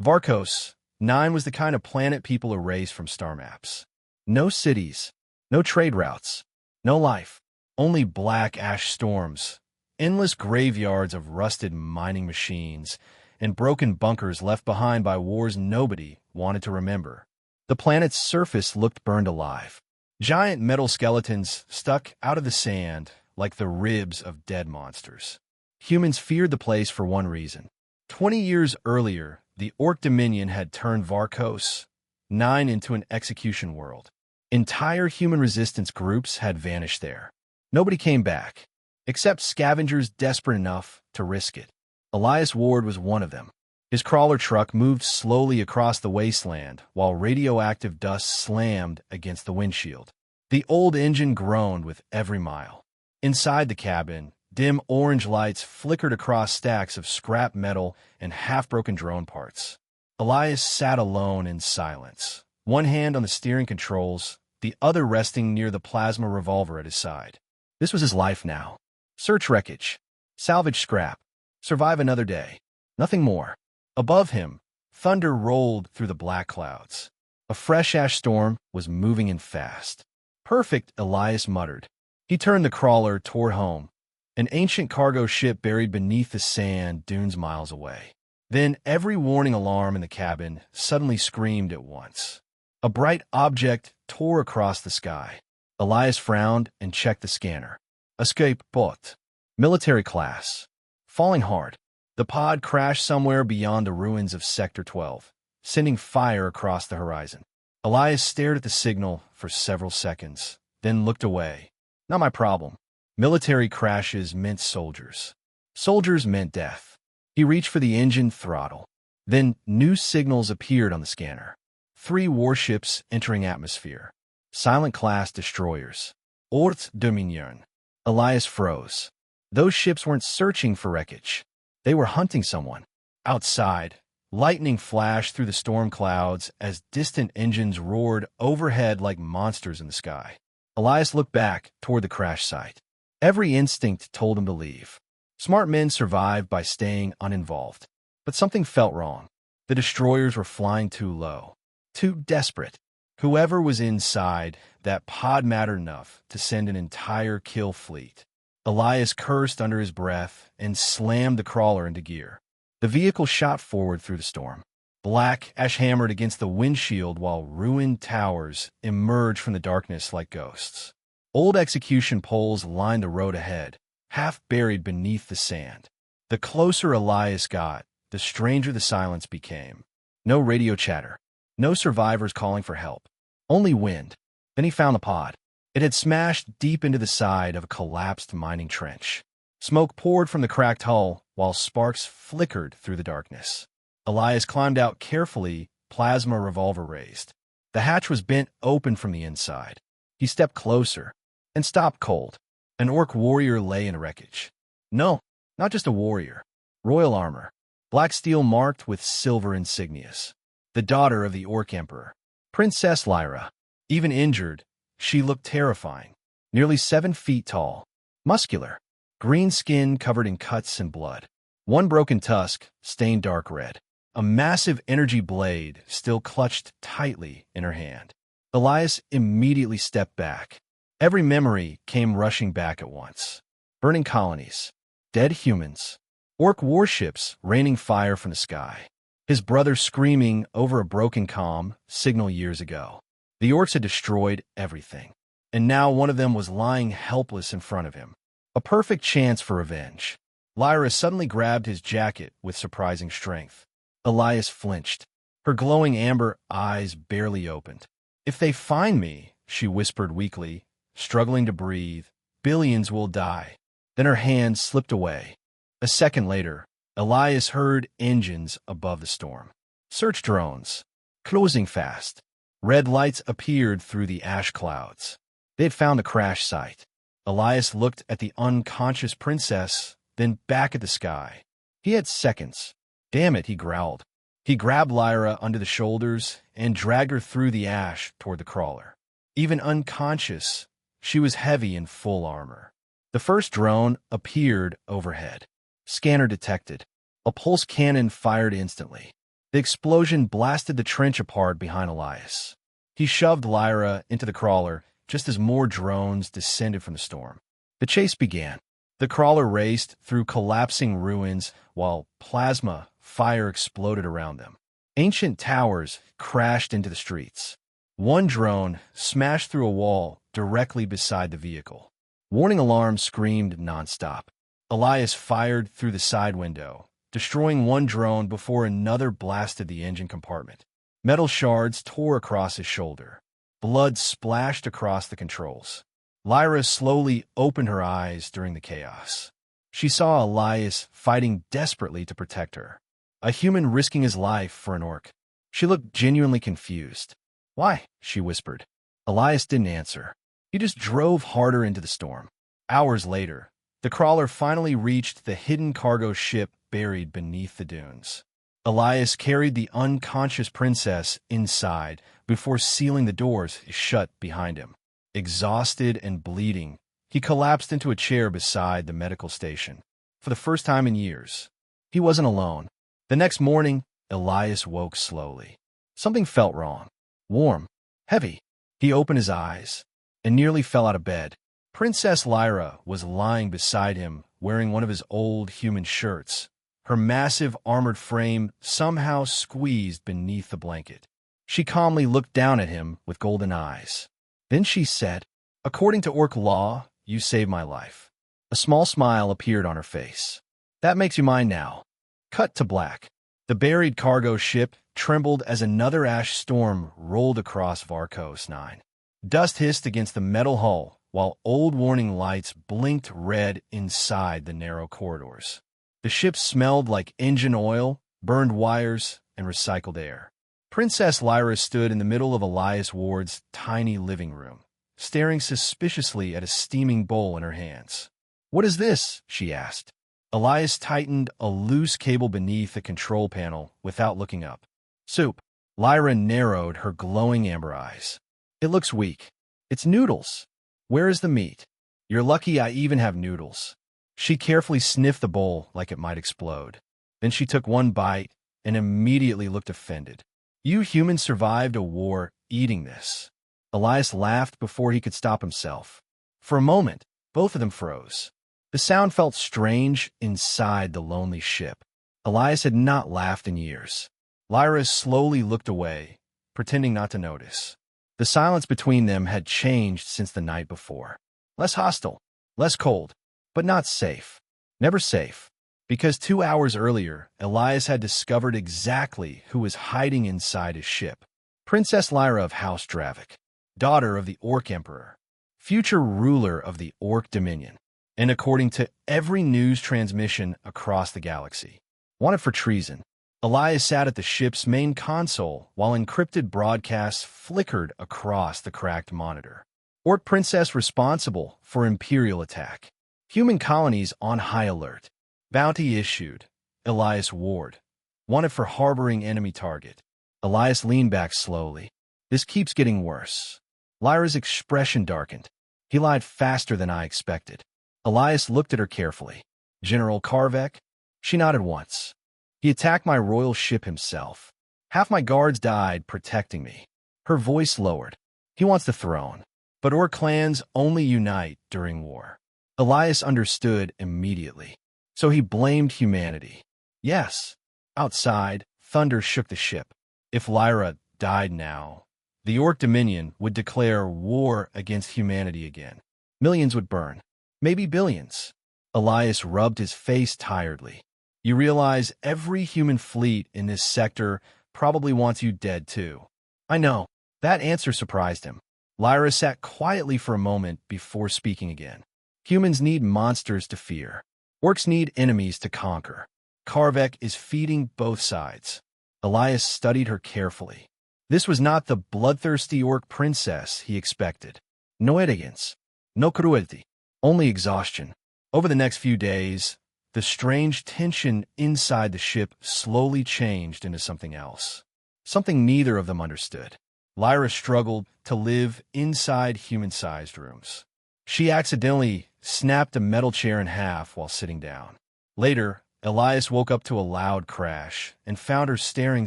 Varkos 9 was the kind of planet people erased from star maps. No cities, no trade routes, no life, only black ash storms, endless graveyards of rusted mining machines, and broken bunkers left behind by wars nobody wanted to remember. The planet's surface looked burned alive. Giant metal skeletons stuck out of the sand like the ribs of dead monsters. Humans feared the place for one reason. 20 years earlier, the Orc Dominion had turned Varkos 9 into an execution world. Entire human resistance groups had vanished there. Nobody came back, except scavengers desperate enough to risk it. Elias Ward was one of them. His crawler truck moved slowly across the wasteland while radioactive dust slammed against the windshield. The old engine groaned with every mile. Inside the cabin, dim orange lights flickered across stacks of scrap metal and half-broken drone parts. Elias sat alone in silence, one hand on the steering controls, the other resting near the plasma revolver at his side. This was his life now. Search wreckage, salvage scrap, survive another day. Nothing more. Above him, thunder rolled through the black clouds. A fresh ash storm was moving in fast. Perfect, Elias muttered. He turned the crawler toward home, an ancient cargo ship buried beneath the sand dunes miles away. Then every warning alarm in the cabin suddenly screamed at once. A bright object tore across the sky. Elias frowned and checked the scanner. Escape booked. Military class. Falling hard. The pod crashed somewhere beyond the ruins of Sector 12, sending fire across the horizon. Elias stared at the signal for several seconds, then looked away. Not my problem. Military crashes meant soldiers. Soldiers meant death. He reached for the engine throttle. Then new signals appeared on the scanner. 3 warships entering atmosphere. Silent-class destroyers. Orc Dominion. Elias froze. Those ships weren't searching for wreckage. They were hunting someone. Outside, lightning flashed through the storm clouds as distant engines roared overhead like monsters in the sky. Elias looked back toward the crash site. Every instinct told him to leave. Smart men survived by staying uninvolved. But something felt wrong. The destroyers were flying too low. Too desperate. Whoever was inside, that pod mattered enough to send an entire kill fleet. Elias cursed under his breath and slammed the crawler into gear. The vehicle shot forward through the storm. Black ash hammered against the windshield while ruined towers emerged from the darkness like ghosts. Old execution poles lined the road ahead, half buried beneath the sand. The closer Elias got, the stranger the silence became. No radio chatter. No survivors calling for help. Only wind. Then he found the pod. It had smashed deep into the side of a collapsed mining trench. Smoke poured from the cracked hull while sparks flickered through the darkness. Elias climbed out carefully, plasma revolver raised. The hatch was bent open from the inside. He stepped closer and stopped cold. An orc warrior lay in wreckage. No, not just a warrior. Royal armor. Black steel marked with silver insignias. The daughter of the Orc Emperor. Princess Lyra. Even injured, she looked terrifying. Nearly 7 feet tall. Muscular. Green skin covered in cuts and blood. One broken tusk, stained dark red. A massive energy blade still clutched tightly in her hand. Elias immediately stepped back. Every memory came rushing back at once. Burning colonies. Dead humans. Orc warships raining fire from the sky. His brother screaming over a broken comm signal years ago. The orcs had destroyed everything. And now one of them was lying helpless in front of him. A perfect chance for revenge. Lyra suddenly grabbed his jacket with surprising strength. Elias flinched. Her glowing amber eyes barely opened. If they find me, she whispered weakly, struggling to breathe, billions will die. Then her hand slipped away. A second later, Elias heard engines above the storm. Search drones. Closing fast. Red lights appeared through the ash clouds. They had found the crash site. Elias looked at the unconscious princess, then back at the sky. He had seconds. Damn it, he growled. He grabbed Lyra under the shoulders and dragged her through the ash toward the crawler. Even unconscious, she was heavy in full armor. The first drone appeared overhead. Scanner detected. A pulse cannon fired instantly. The explosion blasted the trench apart behind Elias. He shoved Lyra into the crawler just as more drones descended from the storm. The chase began. The crawler raced through collapsing ruins while plasma fire exploded around them. Ancient towers crashed into the streets. One drone smashed through a wall directly beside the vehicle. Warning alarms screamed nonstop. Elias fired through the side window, destroying one drone before another blasted the engine compartment. Metal shards tore across his shoulder. Blood splashed across the controls. Lyra slowly opened her eyes during the chaos. She saw Elias fighting desperately to protect her. A human risking his life for an orc. She looked genuinely confused. "Why?" she whispered. Elias didn't answer. He just drove harder into the storm. Hours later, the crawler finally reached the hidden cargo ship buried beneath the dunes. Elias carried the unconscious princess inside before sealing the doors shut behind him. Exhausted and bleeding, he collapsed into a chair beside the medical station. For the first time in years, he wasn't alone. The next morning, Elias woke slowly. Something felt wrong. Warm, heavy. He opened his eyes and nearly fell out of bed. Princess Lyra was lying beside him, wearing one of his old human shirts, her massive armored frame somehow squeezed beneath the blanket. She calmly looked down at him with golden eyes. Then she said, "According to Orc law, you saved my life." A small smile appeared on her face. "That makes you mine now." Cut to black. The buried cargo ship trembled as another ash storm rolled across Varkos 9. Dust hissed against the metal hull, while old warning lights blinked red inside the narrow corridors. The ship smelled like engine oil, burned wires, and recycled air. Princess Lyra stood in the middle of Elias Ward's tiny living room, staring suspiciously at a steaming bowl in her hands. "What is this?" she asked. Elias tightened a loose cable beneath the control panel without looking up. "Soup." Lyra narrowed her glowing amber eyes. "It looks weak. It's noodles. Where is the meat?" "You're lucky I even have noodles." She carefully sniffed the bowl like it might explode. Then she took one bite and immediately looked offended. "You humans survived a war eating this." Elias laughed before he could stop himself. For a moment, both of them froze. The sound felt strange inside the lonely ship. Elias had not laughed in years. Lyra slowly looked away, pretending not to notice. The silence between them had changed since the night before. Less hostile, less cold, but not safe. Never safe. Because 2 hours earlier, Elias had discovered exactly who was hiding inside his ship. Princess Lyra of House Dravik, daughter of the Orc Emperor, future ruler of the Orc Dominion, and according to every news transmission across the galaxy, wanted for treason. Elias sat at the ship's main console while encrypted broadcasts flickered across the cracked monitor. Orc Princess responsible for Imperial attack. Human colonies on high alert. Bounty issued. Elias Ward. Wanted for harboring enemy target. Elias leaned back slowly. "This keeps getting worse." Lyra's expression darkened. "He lied faster than I expected." Elias looked at her carefully. "General Karvek?" She nodded once. "He attacked my royal ship himself. Half my guards died protecting me." Her voice lowered. "He wants the throne. But Orc clans only unite during war." Elias understood immediately. So he blamed humanity. Yes. Outside, thunder shook the ship. If Lyra died now, the Orc Dominion would declare war against humanity again. Millions would burn. Maybe billions. Elias rubbed his face tiredly. "You realize every human fleet in this sector probably wants you dead too." "I know." That answer surprised him. Lyra sat quietly for a moment before speaking again. "Humans need monsters to fear. Orcs need enemies to conquer. Karvek is feeding both sides." Elias studied her carefully. This was not the bloodthirsty Orc princess he expected. No arrogance, no cruelty, only exhaustion. Over the next few days, the strange tension inside the ship slowly changed into something else. Something neither of them understood. Lyra struggled to live inside human-sized rooms. She accidentally snapped a metal chair in half while sitting down. Later, Elias woke up to a loud crash and found her staring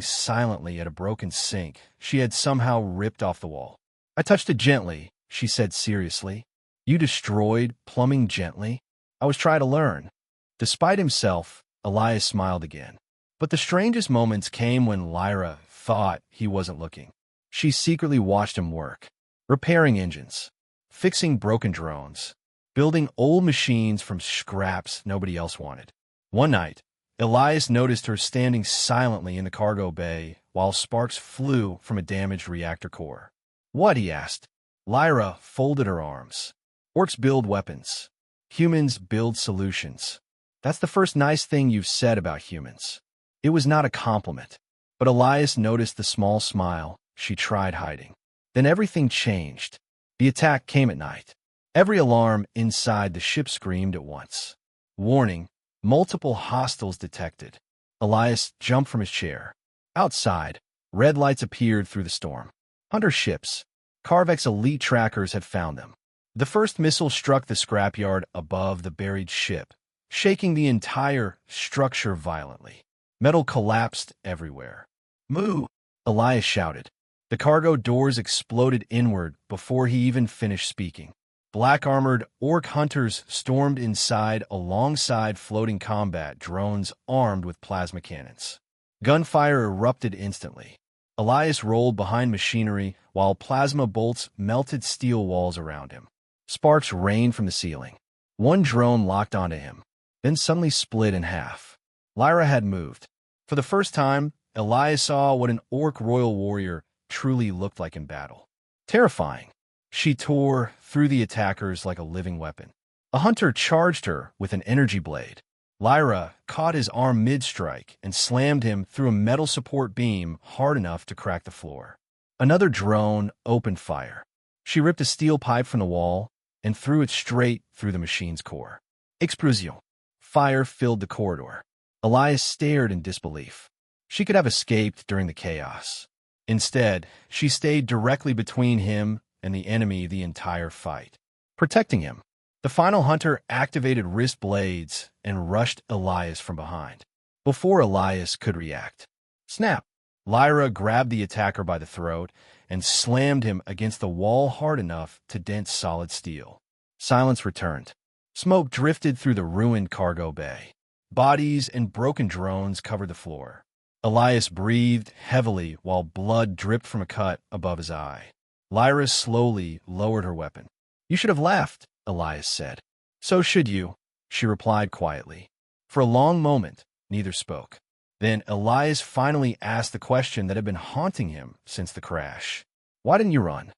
silently at a broken sink she had somehow ripped off the wall. I touched it gently, she said seriously. You destroyed plumbing gently? I was trying to learn. Despite himself, Elias smiled again. But the strangest moments came when Lyra thought he wasn't looking. She secretly watched him work, repairing engines, fixing broken drones, building old machines from scraps nobody else wanted. One night, Elias noticed her standing silently in the cargo bay while sparks flew from a damaged reactor core. What? He asked. Lyra folded her arms. Orcs build weapons. Humans build solutions. That's the first nice thing you've said about humans. It was not a compliment, but Elias noticed the small smile she tried hiding. Then everything changed. The attack came at night. Every alarm inside the ship screamed at once. Warning, multiple hostiles detected. Elias jumped from his chair. Outside, red lights appeared through the storm. Hunter ships. Karvek's elite trackers had found them. The first missile struck the scrapyard above the buried ship, shaking the entire structure violently. Metal collapsed everywhere. Moo! Elias shouted. The cargo doors exploded inward before he even finished speaking. Black-armored orc hunters stormed inside alongside floating combat drones armed with plasma cannons. Gunfire erupted instantly. Elias rolled behind machinery while plasma bolts melted steel walls around him. Sparks rained from the ceiling. One drone locked onto him, then suddenly split in half. Lyra had moved. For the first time, Elias saw what an orc royal warrior truly looked like in battle. Terrifying. She tore through the attackers like a living weapon. A hunter charged her with an energy blade. Lyra caught his arm mid-strike and slammed him through a metal support beam hard enough to crack the floor. Another drone opened fire. She ripped a steel pipe from the wall and threw it straight through the machine's core. Explosion. Fire filled the corridor. Elias stared in disbelief. She could have escaped during the chaos. Instead, she stayed directly between him and the enemy the entire fight, protecting him. The final hunter activated wrist blades and rushed Elias from behind. Before Elias could react, snap! Lyra grabbed the attacker by the throat and slammed him against the wall hard enough to dent solid steel. Silence returned. Smoke drifted through the ruined cargo bay. Bodies and broken drones covered the floor. Elias breathed heavily while blood dripped from a cut above his eye. Lyra slowly lowered her weapon. You should have left, Elias said. So should you, she replied quietly. For a long moment, neither spoke. Then Elias finally asked the question that had been haunting him since the crash. Why didn't you run?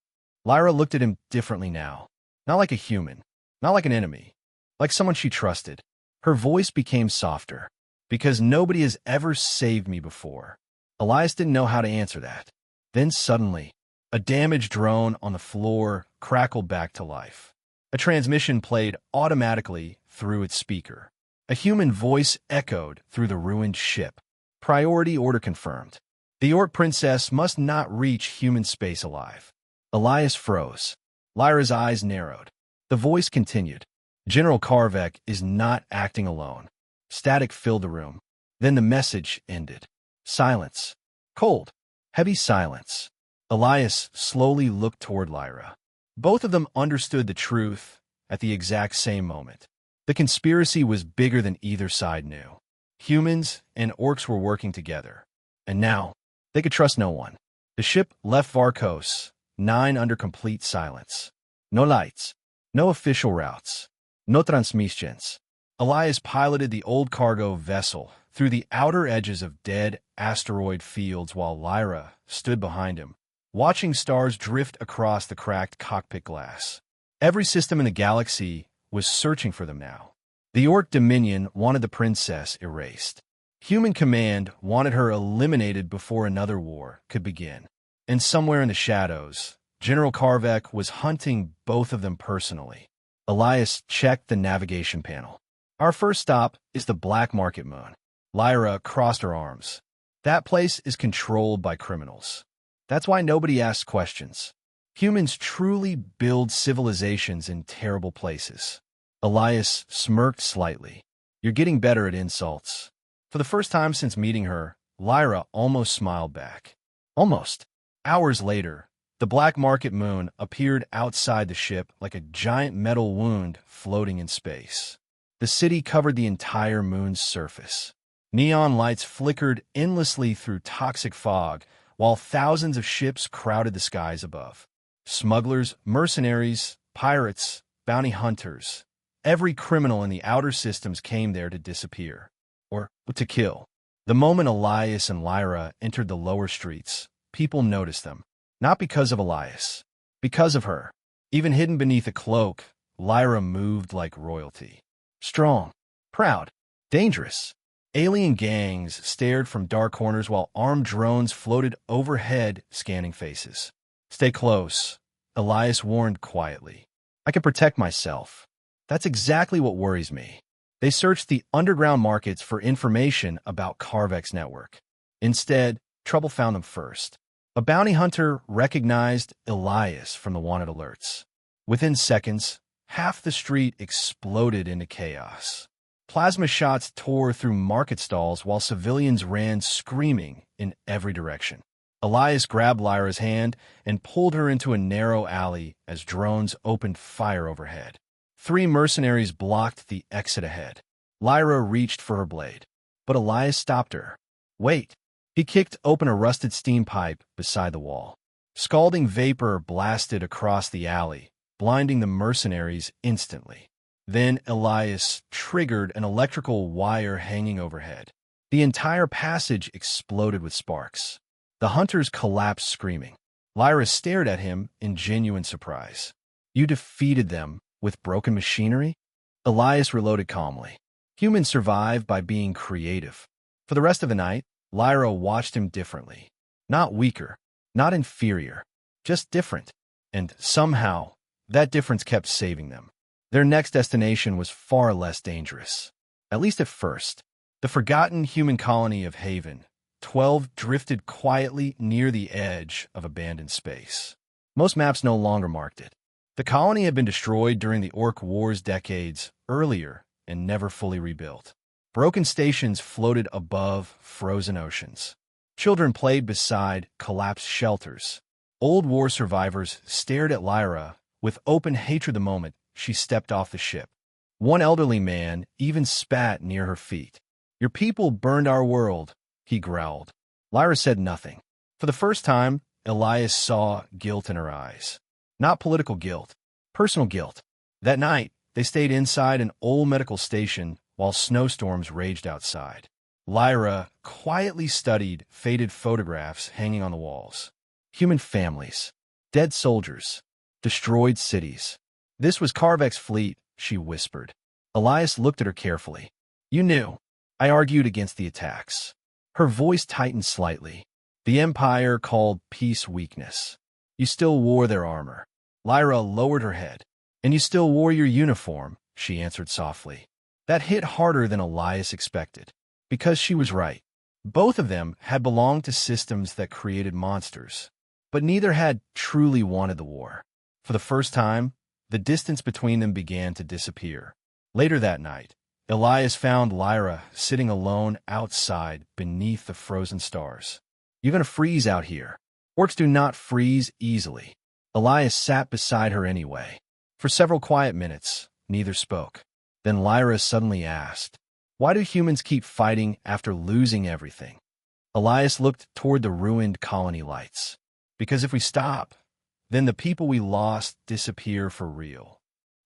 Lyra looked at him differently now. Not like a human, not like an enemy, like someone she trusted. Her voice became softer. Because nobody has ever saved me before. Elias didn't know how to answer that. Then suddenly, a damaged drone on the floor crackled back to life. A transmission played automatically through its speaker. A human voice echoed through the ruined ship. Priority order confirmed. The Orc Princess must not reach human space alive. Elias froze. Lyra's eyes narrowed. The voice continued. General Karvek is not acting alone. Static filled the room. Then the message ended. Silence. Cold. Heavy silence. Elias slowly looked toward Lyra. Both of them understood the truth at the exact same moment. The conspiracy was bigger than either side knew. Humans and orcs were working together. And now, they could trust no one. The ship left Varkos, 9 under complete silence. No lights. No official routes. No transmissions. Elias piloted the old cargo vessel through the outer edges of dead asteroid fields while Lyra stood behind him, watching stars drift across the cracked cockpit glass. Every system in the galaxy was searching for them now. The Orc Dominion wanted the princess erased. Human Command wanted her eliminated before another war could begin. And somewhere in the shadows, General Karvek was hunting both of them personally. Elias checked the navigation panel. Our first stop is the Black Market Moon. Lyra crossed her arms. That place is controlled by criminals. That's why nobody asks questions. Humans truly build civilizations in terrible places. Elias smirked slightly. You're getting better at insults. For the first time since meeting her, Lyra almost smiled back. Almost. Hours later, the black market moon appeared outside the ship like a giant metal wound floating in space. The city covered the entire moon's surface. Neon lights flickered endlessly through toxic fog, while thousands of ships crowded the skies above. Smugglers, mercenaries, pirates, bounty hunters, every criminal in the outer systems came there to disappear, or to kill. The moment Elias and Lyra entered the lower streets, people noticed them. Not because of Elias, because of her. Even hidden beneath a cloak, Lyra moved like royalty. Strong, proud, dangerous. Alien gangs stared from dark corners while armed drones floated overhead, scanning faces. Stay close, Elias warned quietly. I can protect myself. That's exactly what worries me. They searched the underground markets for information about Carvex's network. Instead, trouble found them first. A bounty hunter recognized Elias from the wanted alerts. Within seconds, half the street exploded into chaos. Plasma shots tore through market stalls while civilians ran screaming in every direction. Elias grabbed Lyra's hand and pulled her into a narrow alley as drones opened fire overhead. 3 mercenaries blocked the exit ahead. Lyra reached for her blade, but Elias stopped her. Wait. He kicked open a rusted steam pipe beside the wall. Scalding vapor blasted across the alley, blinding the mercenaries instantly. Then Elias triggered an electrical wire hanging overhead. The entire passage exploded with sparks. The hunters collapsed screaming. Lyra stared at him in genuine surprise. You defeated them with broken machinery? Elias reloaded calmly. Humans survive by being creative. For the rest of the night, Lyra watched him differently. Not weaker, not inferior, just different. And somehow, that difference kept saving them. Their next destination was far less dangerous. At least at first. The forgotten human colony of Haven, 12 drifted quietly near the edge of abandoned space. Most maps no longer marked it. The colony had been destroyed during the Orc Wars decades earlier and never fully rebuilt. Broken stations floated above frozen oceans. Children played beside collapsed shelters. Old war survivors stared at Lyra with open hatred the moment she stepped off the ship. One elderly man even spat near her feet. Your people burned our world, he growled. Lyra said nothing. For the first time, Elias saw guilt in her eyes. Not political guilt, personal guilt. That night, they stayed inside an old medical station while snowstorms raged outside. Lyra quietly studied faded photographs hanging on the walls. Human families, dead soldiers, destroyed cities. This was Carvex's fleet, she whispered. Elias looked at her carefully. You knew. I argued against the attacks. Her voice tightened slightly. The Empire called peace weakness. You still wore their armor. Lyra lowered her head. And you still wore your uniform, she answered softly. That hit harder than Elias expected. Because she was right. Both of them had belonged to systems that created monsters. But neither had truly wanted the war. For the first time, the distance between them began to disappear. Later that night, Elias found Lyra sitting alone outside beneath the frozen stars. You're going to freeze out here. Orcs do not freeze easily. Elias sat beside her anyway. For several quiet minutes, neither spoke. Then Lyra suddenly asked, why do humans keep fighting after losing everything? Elias looked toward the ruined colony lights. Because if we stop, then the people we lost disappear for real.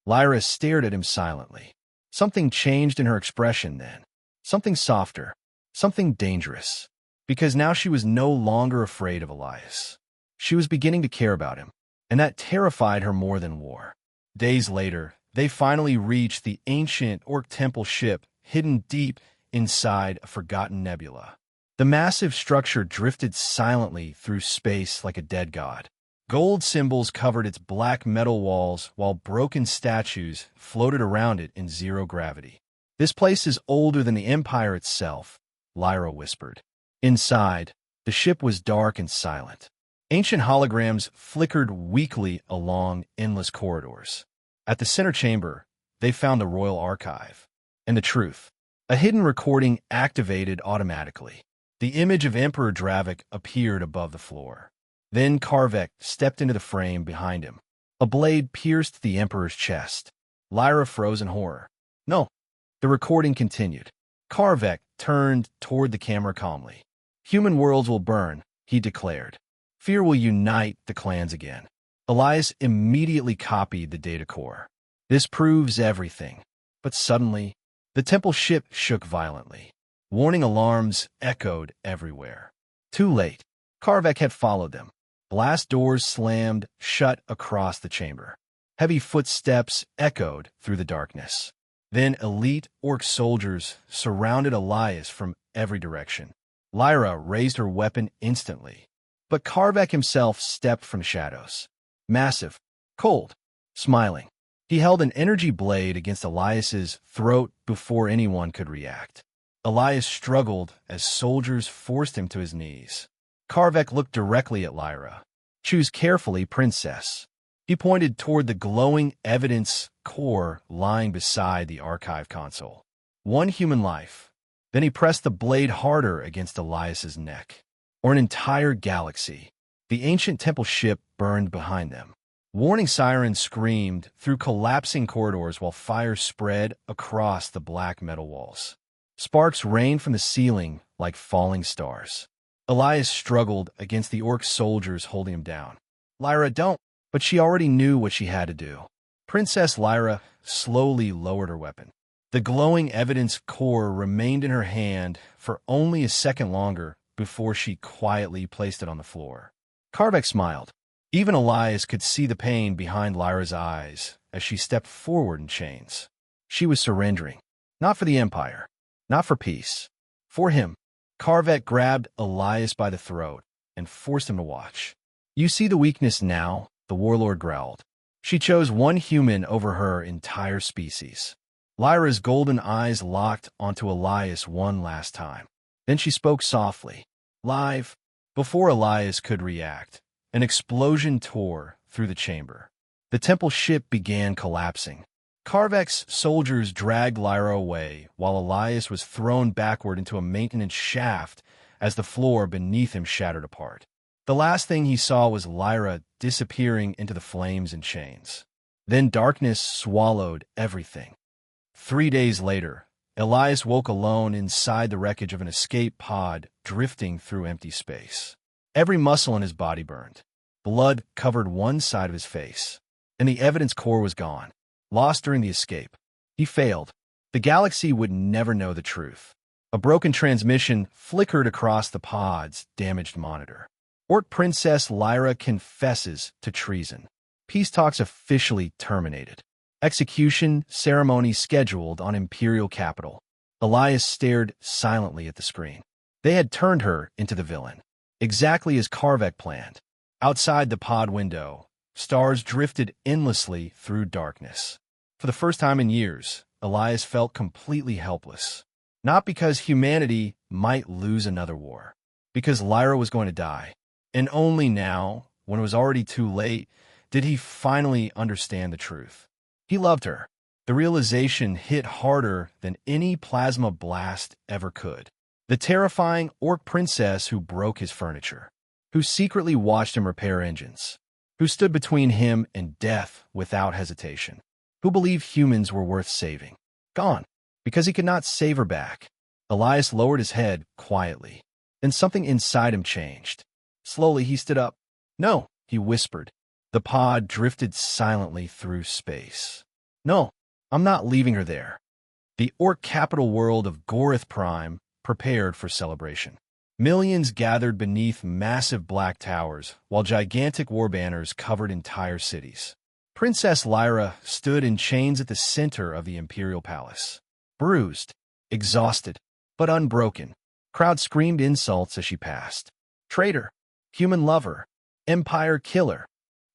Lyra stared at him silently. Something changed in her expression then. Something softer. Something dangerous. Because now she was no longer afraid of Elias. She was beginning to care about him, and that terrified her more than war. Days later, they finally reached the ancient Orc temple ship hidden deep inside a forgotten nebula. The massive structure drifted silently through space like a dead god. Gold symbols covered its black metal walls while broken statues floated around it in zero gravity. This place is older than the Empire itself, Lyra whispered. Inside, the ship was dark and silent. Ancient holograms flickered weakly along endless corridors. At the center chamber, they found the royal archive. And the truth. A hidden recording activated automatically. The image of Emperor Dravik appeared above the floor. Then Karvek stepped into the frame behind him. A blade pierced the Emperor's chest. Lyra froze in horror. No. The recording continued. Karvek turned toward the camera calmly. Human worlds will burn, he declared. Fear will unite the clans again. Elias immediately copied the data core. This proves everything. But suddenly, the temple ship shook violently. Warning alarms echoed everywhere. Too late. Karvek had followed them. Blast doors slammed shut across the chamber. Heavy footsteps echoed through the darkness. Then elite Orc soldiers surrounded Elias from every direction. Lyra raised her weapon instantly. But Karvek himself stepped from the shadows. Massive, cold, smiling. He held an energy blade against Elias's throat before anyone could react. Elias struggled as soldiers forced him to his knees. Karvek looked directly at Lyra. Choose carefully, Princess. He pointed toward the glowing evidence core lying beside the archive console. One human life. Then he pressed the blade harder against Elias's neck. Or an entire galaxy. The ancient temple ship burned behind them. Warning sirens screamed through collapsing corridors while fire spread across the black metal walls. Sparks rained from the ceiling like falling stars. Elias struggled against the Orc soldiers holding him down. Lyra, don't! But she already knew what she had to do. Princess Lyra slowly lowered her weapon. The glowing evidence core remained in her hand for only a second longer before she quietly placed it on the floor. Karvek smiled. Even Elias could see the pain behind Lyra's eyes as she stepped forward in chains. She was surrendering. Not for the Empire. Not for peace. For him. Karvek grabbed Elias by the throat and forced him to watch. You see the weakness now, the warlord growled. She chose one human over her entire species. Lyra's golden eyes locked onto Elias one last time. Then she spoke softly. Live. Before Elias could react, an explosion tore through the chamber. The temple ship began collapsing. Karvek's soldiers dragged Lyra away while Elias was thrown backward into a maintenance shaft as the floor beneath him shattered apart. The last thing he saw was Lyra disappearing into the flames and chains. Then darkness swallowed everything. 3 days later, Elias woke alone inside the wreckage of an escape pod drifting through empty space. Every muscle in his body burned. Blood covered one side of his face, and the evidence core was gone. Lost during the escape. He failed. The galaxy would never know the truth. A broken transmission flickered across the pod's damaged monitor. Orc Princess Lyra confesses to treason. Peace talks officially terminated. Execution ceremony scheduled on Imperial capital. Elias stared silently at the screen. They had turned her into the villain. Exactly as Karvek planned. Outside the pod window, stars drifted endlessly through darkness. For the first time in years, Elias felt completely helpless. Not because humanity might lose another war. Because Lyra was going to die. And only now, when it was already too late, did he finally understand the truth. He loved her. The realization hit harder than any plasma blast ever could. The terrifying Orc princess who broke his furniture. Who secretly watched him repair engines. Who stood between him and death without hesitation. Who believed humans were worth saving. Gone. Because he could not save her back. Elias lowered his head quietly. Then something inside him changed. Slowly he stood up. No, he whispered. The pod drifted silently through space. No, I'm not leaving her there. The Orc capital world of Gorith Prime prepared for celebration. Millions gathered beneath massive black towers, while gigantic war banners covered entire cities. Princess Lyra stood in chains at the center of the imperial palace. Bruised, exhausted, but unbroken. Crowds screamed insults as she passed. Traitor, human lover, empire killer.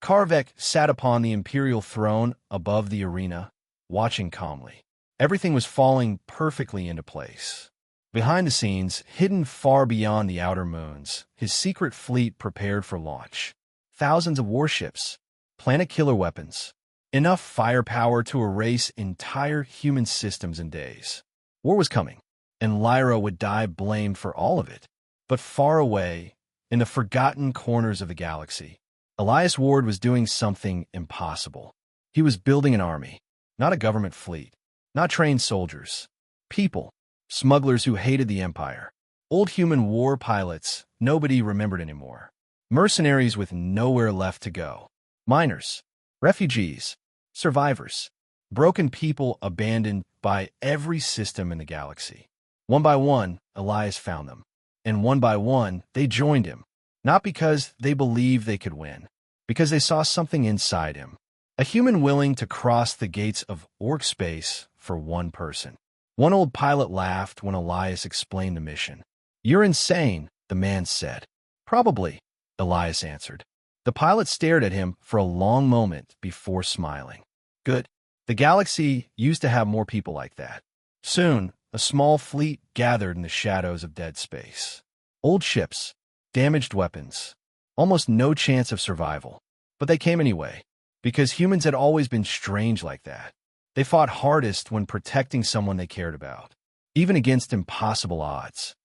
Karvek sat upon the imperial throne above the arena, watching calmly. Everything was falling perfectly into place. Behind the scenes, hidden far beyond the outer moons, his secret fleet prepared for launch. Thousands of warships, planet killer weapons, enough firepower to erase entire human systems in days. War was coming, and Lyra would die blamed for all of it. But far away, in the forgotten corners of the galaxy, Elias Ward was doing something impossible. He was building an army, not a government fleet, not trained soldiers. People, smugglers who hated the Empire, old human war pilots nobody remembered anymore, mercenaries with nowhere left to go, miners, refugees, survivors, broken people abandoned by every system in the galaxy. One by one, Elias found them, and one by one, they joined him, not because they believed they could win, because they saw something inside him, a human willing to cross the gates of Orc space for one person. One old pilot laughed when Elias explained the mission. "You're insane," the man said. "Probably," Elias answered. The pilot stared at him for a long moment before smiling. "Good. The galaxy used to have more people like that." Soon, a small fleet gathered in the shadows of dead space. Old ships, damaged weapons, almost no chance of survival. But they came anyway, because humans had always been strange like that. They fought hardest when protecting someone they cared about, even against impossible odds.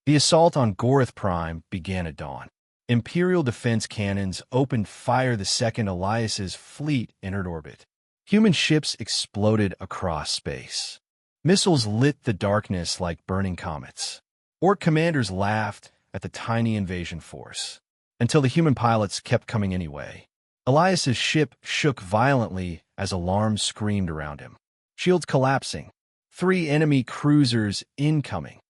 The assault on Gorith Prime began at dawn. Imperial defense cannons opened fire the second Elias's fleet entered orbit. Human ships exploded across space. Missiles lit the darkness like burning comets. Orc commanders laughed at the tiny invasion force, until the human pilots kept coming anyway. Elias's ship shook violently as alarms screamed around him. Shields collapsing. 3 enemy cruisers incoming.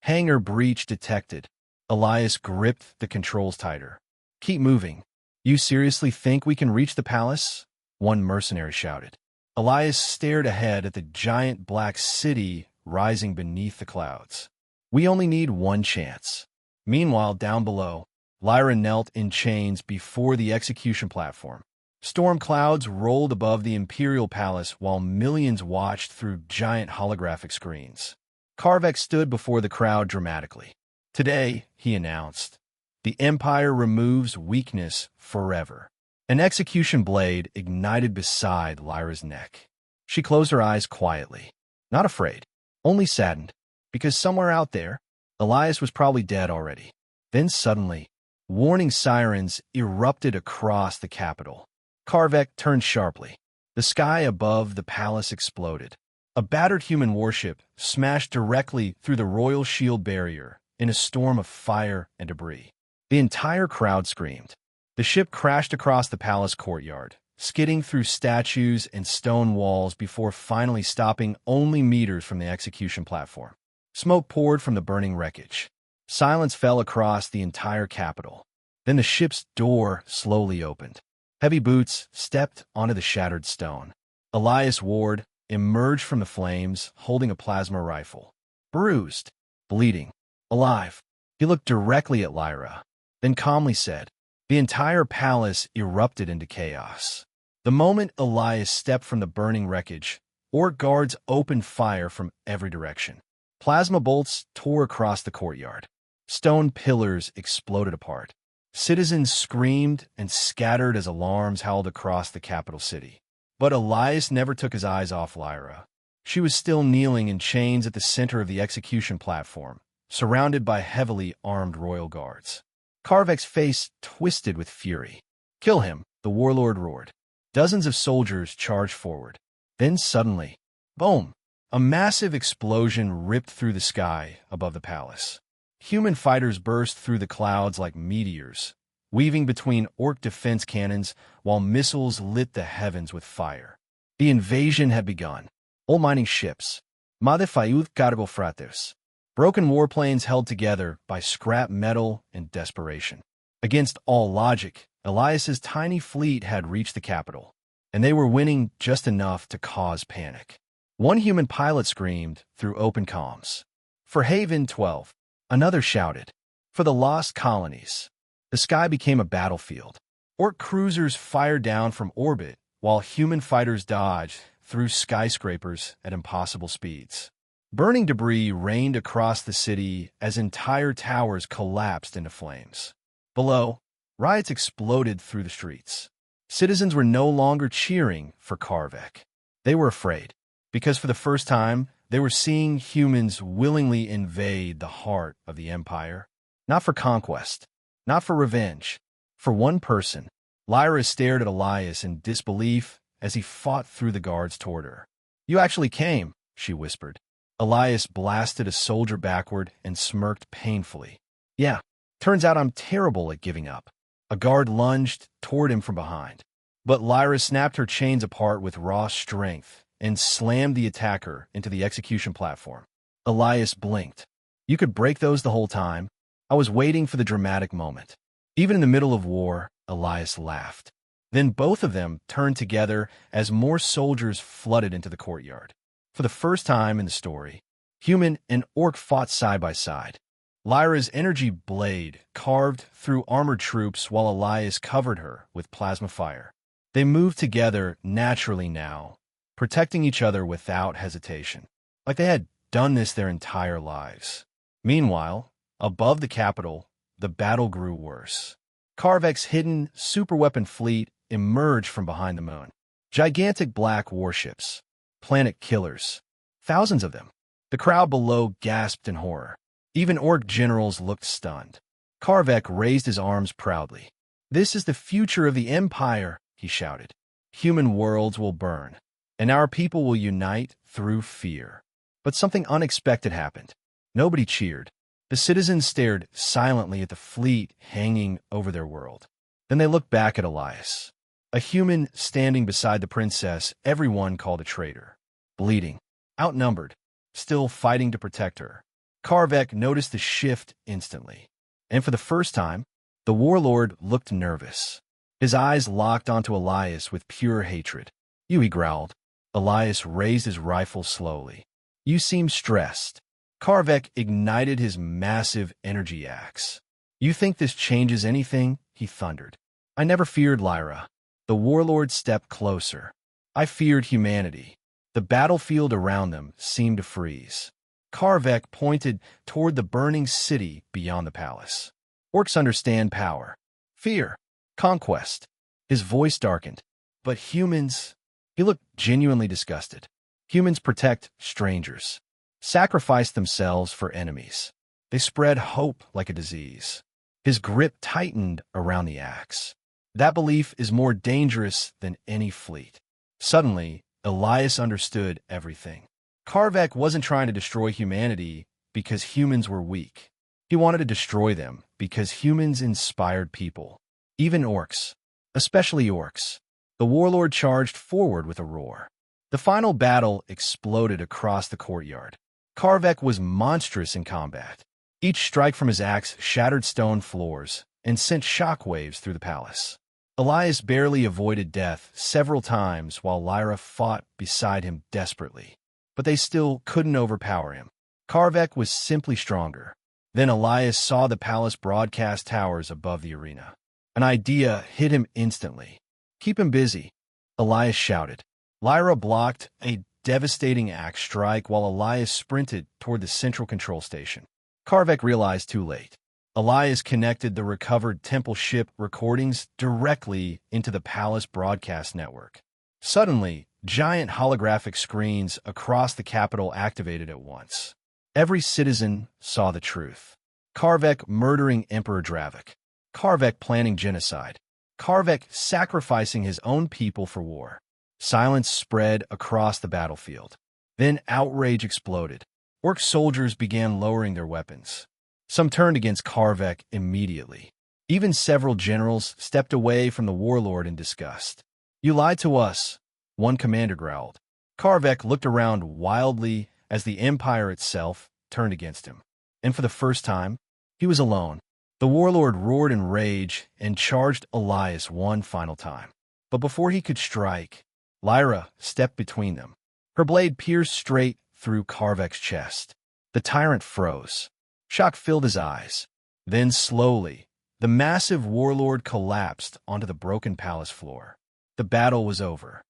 Hangar breach detected. Elias gripped the controls tighter. "Keep moving. You seriously think we can reach the palace?" one mercenary shouted. Elias stared ahead at the giant black city rising beneath the clouds. "We only need one chance." Meanwhile, down below, Lyra knelt in chains before the execution platform. Storm clouds rolled above the Imperial Palace while millions watched through giant holographic screens. Karvek stood before the crowd dramatically. "Today," he announced, "the Empire removes weakness forever." An execution blade ignited beside Lyra's neck. She closed her eyes quietly, not afraid, only saddened, because somewhere out there, Elias was probably dead already. Then suddenly, warning sirens erupted across the capital. Karvek turned sharply. The sky above the palace exploded. A battered human warship smashed directly through the royal shield barrier in a storm of fire and debris. The entire crowd screamed. The ship crashed across the palace courtyard, skidding through statues and stone walls before finally stopping only meters from the execution platform. Smoke poured from the burning wreckage. Silence fell across the entire capital. Then the ship's door slowly opened. Heavy boots stepped onto the shattered stone. Elias Ward emerged from the flames, holding a plasma rifle. Bruised, bleeding, alive. He looked directly at Lyra, then calmly said, "The entire palace erupted into chaos." The moment Elias stepped from the burning wreckage, Orc guards opened fire from every direction. Plasma bolts tore across the courtyard. Stone pillars exploded apart. Citizens screamed and scattered as alarms howled across the capital city. But Elias never took his eyes off Lyra. She was still kneeling in chains at the center of the execution platform, surrounded by heavily armed royal guards. Karvek's face twisted with fury. "Kill him," the warlord roared. Dozens of soldiers charged forward. Then suddenly, boom! A massive explosion ripped through the sky above the palace. Human fighters burst through the clouds like meteors, weaving between Orc defense cannons while missiles lit the heavens with fire. The invasion had begun. Old mining ships, Madefayuth cargo frates, broken warplanes held together by scrap metal and desperation. Against all logic, Elias's tiny fleet had reached the capital, and they were winning just enough to cause panic. One human pilot screamed through open comms, "For Haven 12. Another shouted, "For the lost colonies." The sky became a battlefield. Orc cruisers fired down from orbit, while human fighters dodged through skyscrapers at impossible speeds. Burning debris rained across the city as entire towers collapsed into flames. Below, riots exploded through the streets. Citizens were no longer cheering for Karvek. They were afraid, because for the first time, They were seeing humans willingly invade the heart of the Empire, not for conquest, not for revenge. For one person, Lyra stared at Elias in disbelief as he fought through the guards toward her. "You actually came," she whispered. Elias blasted a soldier backward and smirked painfully. "Yeah, turns out I'm terrible at giving up." A guard lunged toward him from behind, but Lyra snapped her chains apart with raw strength and slammed the attacker into the execution platform. Elias blinked. "You could break those the whole time. I was waiting for the dramatic moment." Even in the middle of war, Elias laughed. Then both of them turned together as more soldiers flooded into the courtyard. For the first time in the story, human and orc fought side by side. Lyra's energy blade carved through armored troops while Elias covered her with plasma fire. They moved together naturally now, protecting each other without hesitation, like they had done this their entire lives. Meanwhile, above the capital, the battle grew worse. Karvek's hidden superweapon fleet emerged from behind the moon. Gigantic black warships, planet killers, thousands of them. The crowd below gasped in horror. Even orc generals looked stunned. Karvek raised his arms proudly. "This is the future of the Empire," he shouted. "Human worlds will burn, and our people will unite through fear." But something unexpected happened. Nobody cheered. The citizens stared silently at the fleet hanging over their world. Then they looked back at Elias. A human standing beside the princess everyone called a traitor. Bleeding, outnumbered, still fighting to protect her. Karvek noticed the shift instantly. And for the first time, the warlord looked nervous. His eyes locked onto Elias with pure hatred. "You," he growled. Elias raised his rifle slowly. "You seem stressed." Karvek ignited his massive energy axe. "You think this changes anything?" he thundered. "I never feared Lyra." The warlord stepped closer. "I feared humanity." The battlefield around them seemed to freeze. Karvek pointed toward the burning city beyond the palace. "Orcs understand power, fear, conquest." His voice darkened. "But humans—" He looked genuinely disgusted. "Humans protect strangers, sacrifice themselves for enemies. They spread hope like a disease." His grip tightened around the axe. "That belief is more dangerous than any fleet." Suddenly, Elias understood everything. Karvek wasn't trying to destroy humanity because humans were weak. He wanted to destroy them because humans inspired people, even orcs, especially orcs. The warlord charged forward with a roar. The final battle exploded across the courtyard. Karvek was monstrous in combat. Each strike from his axe shattered stone floors and sent shockwaves through the palace. Elias barely avoided death several times while Lyra fought beside him desperately. But they still couldn't overpower him. Karvek was simply stronger. Then Elias saw the palace broadcast towers above the arena. An idea hit him instantly. "Keep him busy," Elias shouted. Lyra blocked a devastating axe strike while Elias sprinted toward the central control station. Karvek realized too late. Elias connected the recovered temple ship recordings directly into the palace broadcast network. Suddenly, giant holographic screens across the capital activated at once. Every citizen saw the truth. Karvek murdering Emperor Dravik. Karvek planning genocide. Karvek sacrificing his own people for war. Silence spread across the battlefield. Then outrage exploded. Orc soldiers began lowering their weapons. Some turned against Karvek immediately. Even several generals stepped away from the warlord in disgust. "You lied to us," one commander growled. Karvek looked around wildly as the Empire itself turned against him. And for the first time, he was alone. The warlord roared in rage and charged Elias one final time. But before he could strike, Lyra stepped between them. Her blade pierced straight through Karvek's chest. The tyrant froze. Shock filled his eyes. Then slowly, the massive warlord collapsed onto the broken palace floor. The battle was over.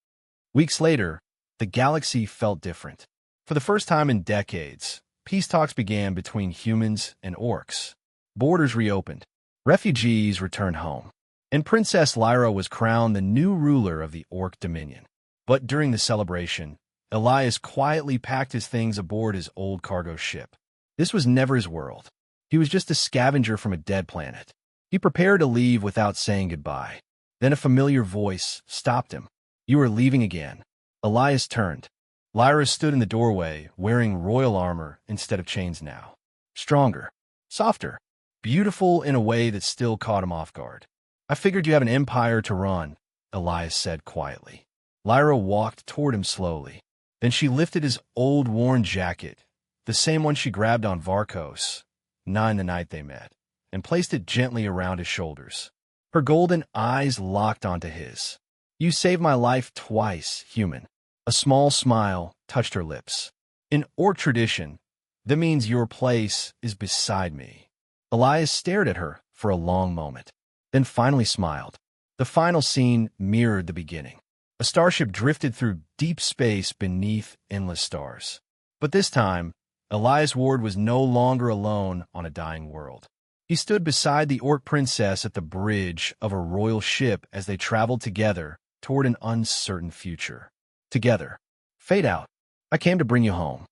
Weeks later, the galaxy felt different. For the first time in decades, peace talks began between humans and orcs. Borders reopened. Refugees returned home. And Princess Lyra was crowned the new ruler of the Orc Dominion. But during the celebration, Elias quietly packed his things aboard his old cargo ship. This was never his world. He was just a scavenger from a dead planet. He prepared to leave without saying goodbye. Then a familiar voice stopped him. "You are leaving again." Elias turned. Lyra stood in the doorway, wearing royal armor instead of chains now. Stronger, softer, beautiful in a way that still caught him off guard. "I figured you have an empire to run," Elias said quietly. Lyra walked toward him slowly. Then she lifted his old worn jacket, the same one she grabbed on Varkos, the night they met, and placed it gently around his shoulders. Her golden eyes locked onto his. "You saved my life twice, human." A small smile touched her lips. "In Orc tradition, that means your place is beside me." Elias stared at her for a long moment, then finally smiled. The final scene mirrored the beginning. A starship drifted through deep space beneath endless stars. But this time, Elias Ward was no longer alone on a dying world. He stood beside the Orc princess at the bridge of a royal ship as they traveled together toward an uncertain future. Together. Fade out. "I came to bring you home."